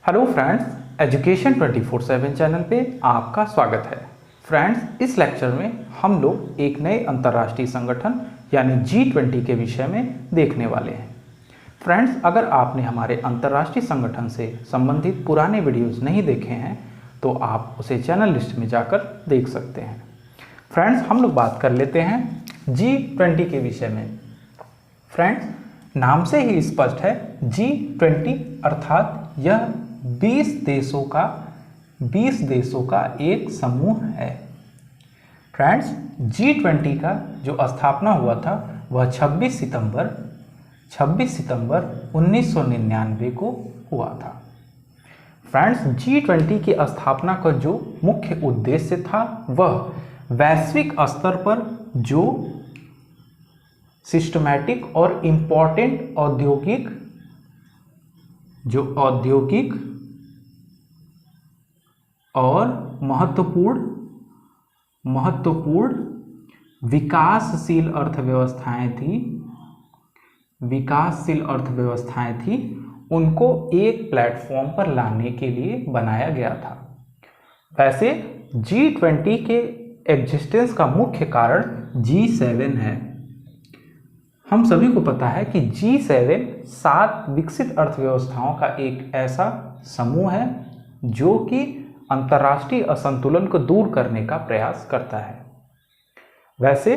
Hello friends, education 24/7 channel पे आपका स्वागत है। फ्रेंड्स, इस लेक्चर में हम लोग एक नए अंतर्राष्ट्रीय संगठन यानी G20 के विषय में देखने वाले हैं। फ्रेंड्स, अगर आपने हमारे अंतर्राष्ट्रीय संगठन से संबंधित पुराने वीडियोस नहीं देखे हैं तो आप उसे चैनल लिस्ट में जाकर देख सकते हैं। फ्रेंड्स, हम लोग बात कर लेते हैं G20 के विषय में। फ्रेंड्स, नाम से ही स्पष्ट है, G20 अर्थात यह 20 देशों का एक समूह है। फ्रेंड्स, G20 का जो स्थापना हुआ था वह 26 सितंबर 1999 को हुआ था। फ्रेंड्स, G20 की स्थापना का जो मुख्य उद्देश्य था वह वैश्विक स्तर पर जो सिस्टमैटिक और इम्पॉर्टेंट औद्योगिक और महत्वपूर्ण विकासशील अर्थव्यवस्थाएं थी, उनको एक प्लेटफॉर्म पर लाने के लिए बनाया गया था। वैसे G20 के एग्जिस्टेंस का मुख्य कारण G7 है। हम सभी को पता है कि G7 7 विकसित अर्थव्यवस्थाओं का एक ऐसा समूह है जो कि अंतर्राष्ट्रीय असंतुलन को दूर करने का प्रयास करता है। वैसे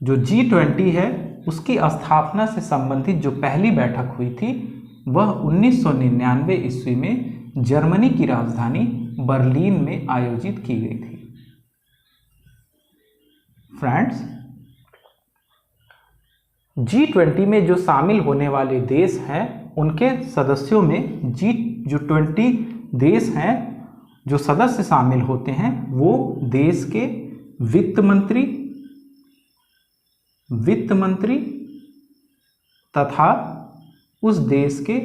जो G20 है उसकी स्थापना से संबंधित जो पहली बैठक हुई थी वह 1999 ईस्वी में जर्मनी की राजधानी बर्लिन में आयोजित की गई थी। फ्रेंड्स, G20 में जो शामिल होने वाले देश हैं उनके सदस्यों में G20 देश हैं जो सदस्य शामिल होते हैं वो देश के वित्त मंत्री तथा उस देश के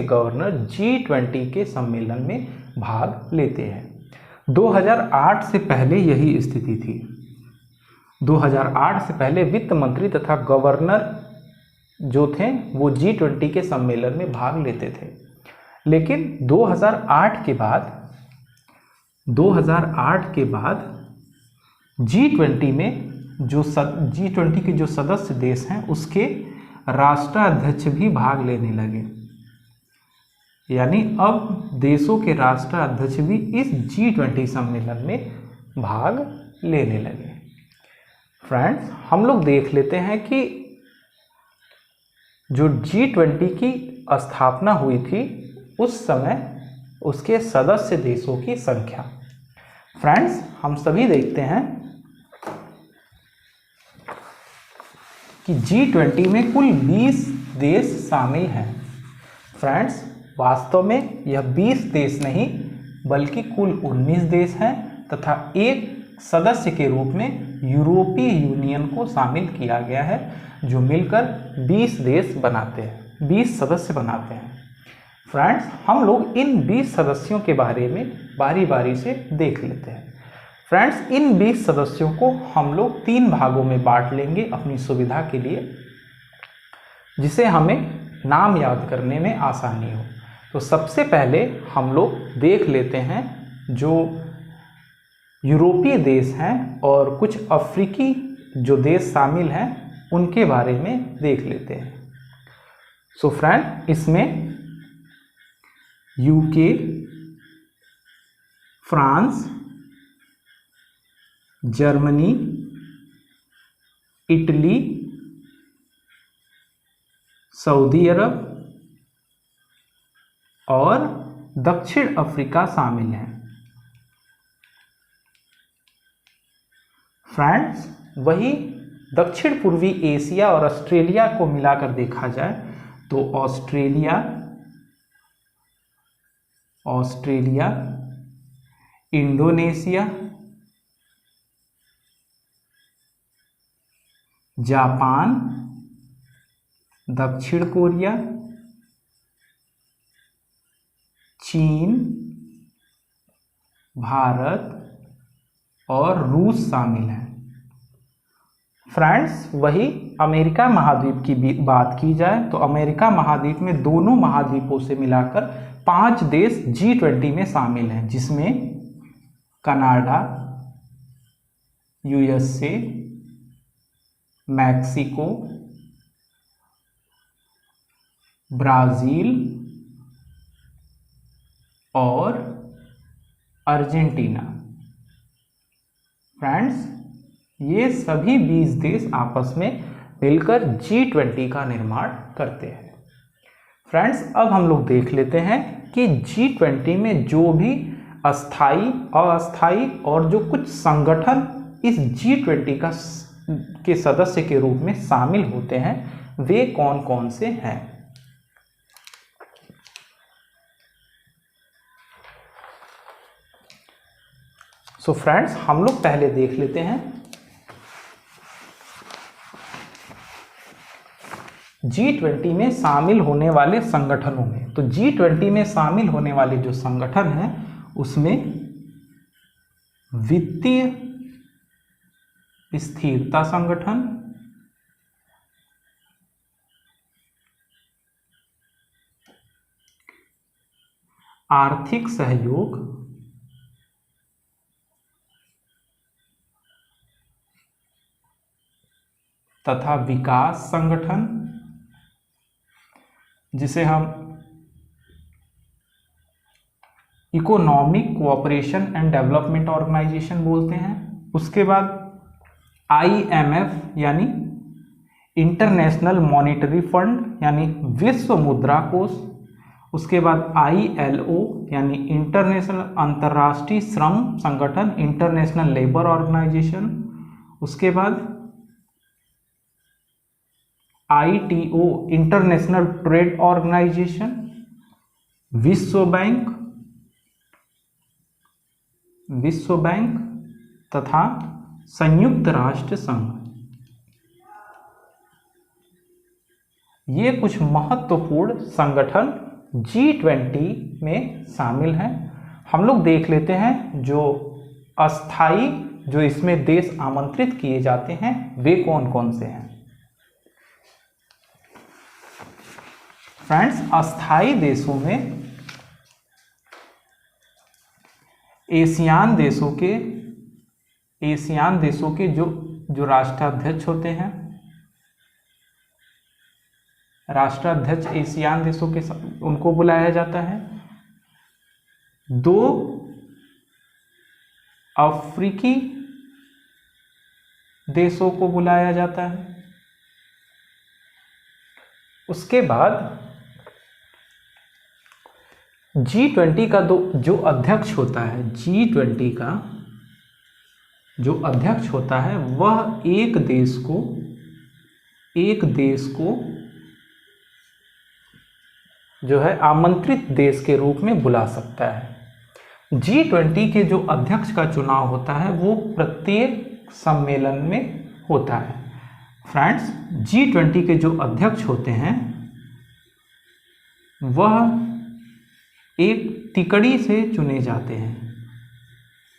गवर्नर G20 के सम्मेलन में भाग लेते हैं। 2008 से पहले यही स्थिति थी। 2008 से पहले वित्त मंत्री तथा गवर्नर जो थे वो G20 के सम्मेलन में भाग लेते थे, लेकिन 2008 के बाद G20 के जो सदस्य देश हैं उसके राष्ट्राध्यक्ष भी भाग लेने लगे, यानी अब देशों के राष्ट्राध्यक्ष भी इस G20 सम्मेलन में भाग लेने लगे। फ्रेंड्स, हम लोग देख लेते हैं कि जो G20 की स्थापना हुई थी उस समय उसके सदस्य देशों की संख्या। फ्रेंड्स, हम सभी देखते हैं कि G20 में कुल 20 देश शामिल हैं। फ्रेंड्स, वास्तव में यह 20 देश नहीं बल्कि कुल 19 देश हैं तथा एक सदस्य के रूप में यूरोपीय यूनियन को शामिल किया गया है जो मिलकर 20 सदस्य बनाते हैं। फ्रेंड्स, हम लोग इन 20 सदस्यों के बारे में बारी बारी से देख लेते हैं। फ्रेंड्स, इन 20 सदस्यों को हम लोग 3 भागों में बांट लेंगे अपनी सुविधा के लिए, जिसे हमें नाम याद करने में आसानी हो। तो सबसे पहले हम लोग देख लेते हैं जो यूरोपीय देश हैं और कुछ अफ्रीकी जो देश शामिल हैं उनके बारे में देख लेते हैं। सो फ्रेंड, इसमें UK, France, Germany, Italy, Saudi Arab और दक्षिण अफ्रीका शामिल हैं। फ्रेंड्स, वही दक्षिण पूर्वी एशिया और ऑस्ट्रेलिया को मिलाकर देखा जाए तो ऑस्ट्रेलिया, इंडोनेशिया, जापान, दक्षिण कोरिया, चीन, भारत और रूस शामिल हैं। फ्रेंड्स वही अमेरिका महाद्वीप की भी बात की जाए तो अमेरिका महाद्वीप में दोनों महाद्वीपों से मिलाकर 5 देश G20 में शामिल हैं, जिसमें कनाडा, USA, मैक्सिको, ब्राज़ील और अर्जेंटीना। फ्रेंड्स ये सभी 20 देश आपस में मिलकर G20 का निर्माण करते हैं। फ्रेंड्स अब हम लोग देख लेते हैं कि G20 में जो भी अस्थाई, अस्थाई और जो कुछ संगठन इस G20 के सदस्य के रूप में शामिल होते हैं वे कौन कौन से हैं। सो फ्रेंड्स हम लोग पहले देख लेते हैं G20 में शामिल होने वाले संगठनों में। तो G20 में शामिल होने वाले जो संगठन हैं उसमें वित्तीय स्थिरता संगठन, आर्थिक सहयोग, तथा विकास संगठन, जिसे हम economic cooperation and development organisation बोलते हैं। उसके बाद IMF यानी इंटरनेशनल मॉनेटरी फंड यानी विश्व मुद्रा कोष। उसके बाद ILO यानी इंटरनेशनल अंतर्राष्ट्रीय श्रम संगठन, इंटरनेशनल लेबर ऑर्गेनाइजेशन। उसके बाद ITO इंटरनेशनल ट्रेड ऑर्गेनाइजेशन, विश्व बैंक तथा संयुक्त राष्ट्र संघ। ये कुछ महत्वपूर्ण संगठन G20 में शामिल हैं। हम लोग देख लेते हैं जो अस्थाई, जो इसमें देश आमंत्रित किए जाते हैं वे कौन कौन से हैं। फ्रेंड्स अस्थाई देशों में एशियान देशों के जो राष्ट्राध्यक्ष होते हैं, राष्ट्राध्यक्ष एशियान देशों के उनको बुलाया जाता है। 2 अफ्रीकी देशों को बुलाया जाता है। उसके बाद G20 का जो अध्यक्ष होता है, G20 का जो अध्यक्ष होता है वह एक देश को जो है आमंत्रित देश के रूप में बुला सकता है। G20 के जो अध्यक्ष का चुनाव होता है वो प्रत्येक सम्मेलन में होता है। फ्रेंड्स G20 के जो अध्यक्ष होते हैं वह एक तिकड़ी से चुने जाते हैं।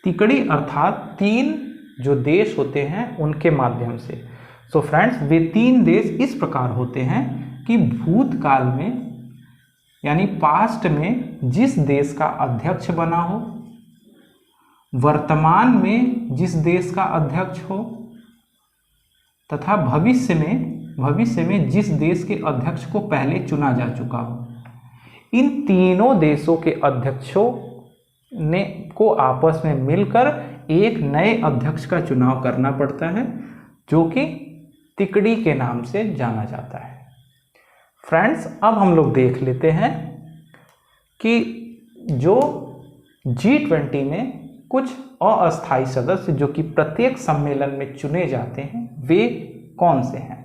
तिकड़ी अर्थात 3 जो देश होते हैं उनके माध्यम से। सो फ्रेंड्स वे 3 देश इस प्रकार होते हैं कि भूतकाल में यानी पास्ट में जिस देश का अध्यक्ष बना हो, वर्तमान में जिस देश का अध्यक्ष हो तथा भविष्य में जिस देश के अध्यक्ष को पहले चुना जा चुका हो, इन तीनों देशों के अध्यक्षों को आपस में मिलकर एक नए अध्यक्ष का चुनाव करना पड़ता है जो कि तिकड़ी के नाम से जाना जाता है। फ्रेंड्स अब हम लोग देख लेते हैं कि जो G20 में कुछ अस्थायी सदस्य जो कि प्रत्येक सम्मेलन में चुने जाते हैं वे कौन से हैं।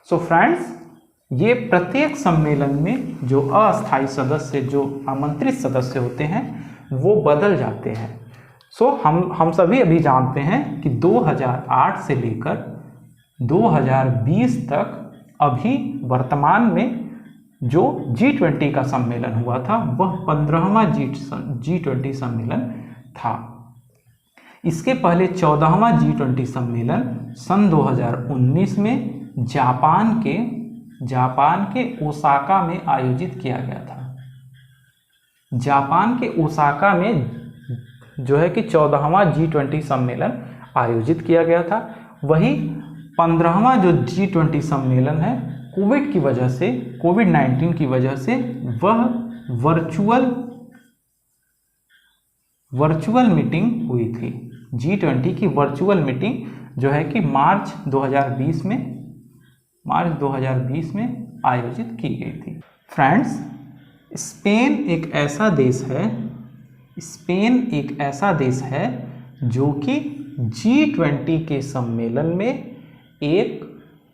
सो फ्रेंड्स ये प्रत्येक सम्मेलन में जो अस्थायी सदस्य, जो आमंत्रित सदस्य होते हैं वो बदल जाते हैं। सो हम सभी अभी जानते हैं कि 2008 से लेकर 2020 तक अभी वर्तमान में जो G20 का सम्मेलन हुआ था वह 15वां G20 सम्मेलन था। इसके पहले 14वां G20 सम्मेलन सन 2019 में जापान के ओसाका में आयोजित किया गया था। जापान के ओसाका में जो है कि 14वां G20 सम्मेलन आयोजित किया गया था। वही 15वां जो G20 सम्मेलन है कोविड-19 की वजह से वह वर्चुअल मीटिंग हुई थी। G20 की वर्चुअल मीटिंग जो है कि मार्च 2020 में आयोजित की गई थी। फ्रेंड्स, स्पेन एक ऐसा देश है जो कि G20 के सम्मेलन में एक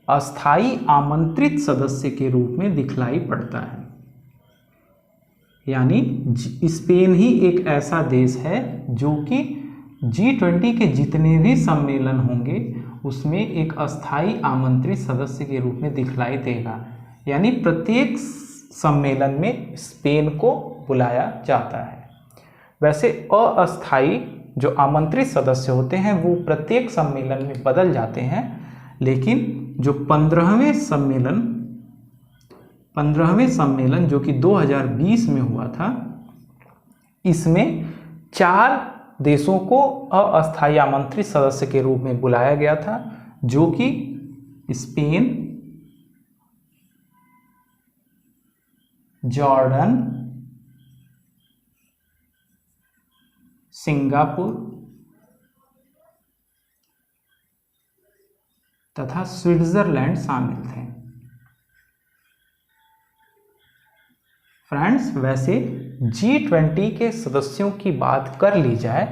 अस्थायी आमंत्रित सदस्य के रूप में दिखलाई पड़ता है। यानी स्पेन ही एक ऐसा देश है जो कि G20 के जितने भी सम्मेलन होंगे उसमें एक अस्थायी आमंत्रित सदस्य के रूप में दिखलाई देगा। यानी प्रत्येक सम्मेलन में स्पेन को बुलाया जाता है। वैसे अस्थायी जो आमंत्रित सदस्य होते हैं वो प्रत्येक सम्मेलन में बदल जाते हैं, लेकिन जो 15वें सम्मेलन जो कि 2020 में हुआ था, इसमें 4 देशों को अस्थायी आमंत्रित सदस्य के रूप में बुलाया गया था, जो कि स्पेन, जॉर्डन, सिंगापुर तथा स्विट्जरलैंड शामिल थे। फ्रेंड्स, वैसे G20 के सदस्यों की बात कर ली जाए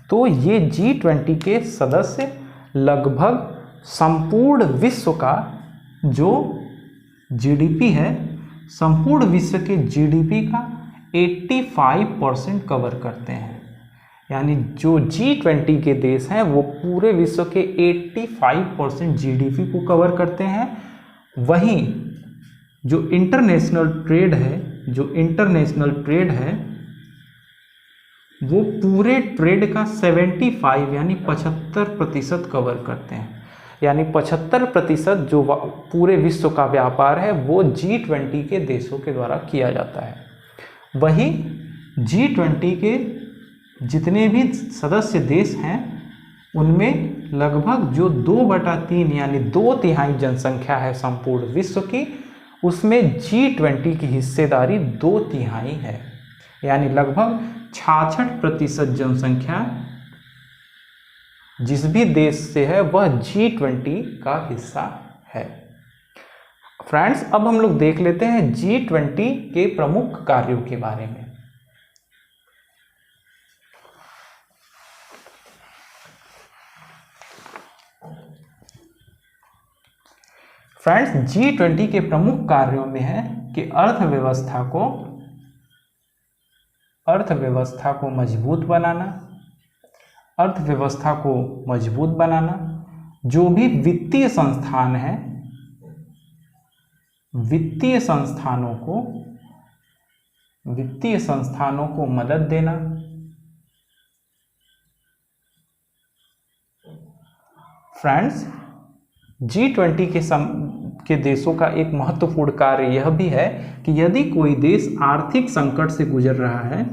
तो ये G20 के सदस्य लगभग संपूर्ण विश्व का जो जीडीपी है, संपूर्ण विश्व के जीडीपी का 85% कवर करते हैं। यानी जो G20 के देश हैं वो पूरे विश्व के 85% जीडीपी को कवर करते हैं। वहीं जो इंटरनेशनल ट्रेड है वो पूरे ट्रेड का 75 यानी 75% कवर करते हैं। यानी 75% जो पूरे विश्व का व्यापार है वो G20 के देशों के द्वारा किया जाता है। वहीं G20 के जितने भी सदस्य देश हैं उनमें लगभग जो 2/3 यानी 2/3 जनसंख्या है संपूर्ण विश्व की, उसमें G20 की हिस्सेदारी 2/3 है। यानी लगभग 66% जनसंख्या जिस भी देश से है वह G20 का हिस्सा है। फ्रेंड्स, अब हम लोग देख लेते हैं G20 के प्रमुख कार्यों के बारे में। फ्रेंड्स, G20 के प्रमुख कार्यों में है कि अर्थव्यवस्था को मजबूत बनाना, जो भी वित्तीय संस्थान है, वित्तीय संस्थानों को मदद देना। फ्रेंड्स, G20 के देशों का एक महत्वपूर्ण कार्य यह भी है कि यदि कोई देश आर्थिक संकट से गुजर रहा है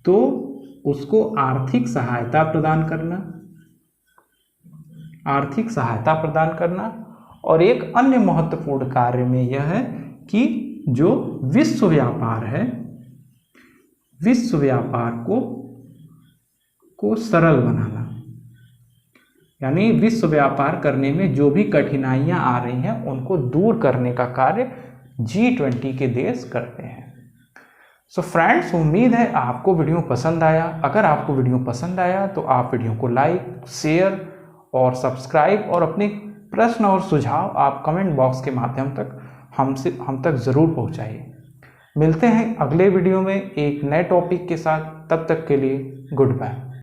तो उसको आर्थिक सहायता प्रदान करना। और एक अन्य महत्वपूर्ण कार्य में यह है कि जो विश्व व्यापार है, विश्व व्यापार को सरल बनाना। यानी विश्व व्यापार करने में जो भी कठिनाइयां आ रही हैं उनको दूर करने का कार्य G20 के देश करते हैं। सो फ्रेंड्स, उम्मीद है आपको वीडियो पसंद आया। अगर आपको वीडियो पसंद आया तो आप वीडियो को लाइक, शेयर और सब्सक्राइब, और अपने प्रश्न और सुझाव आप कमेंट बॉक्स के माध्यम तक हम तक ज़रूर पहुंचाइए। मिलते हैं अगले वीडियो में एक नए टॉपिक के साथ। तब तक के लिए गुड बाय।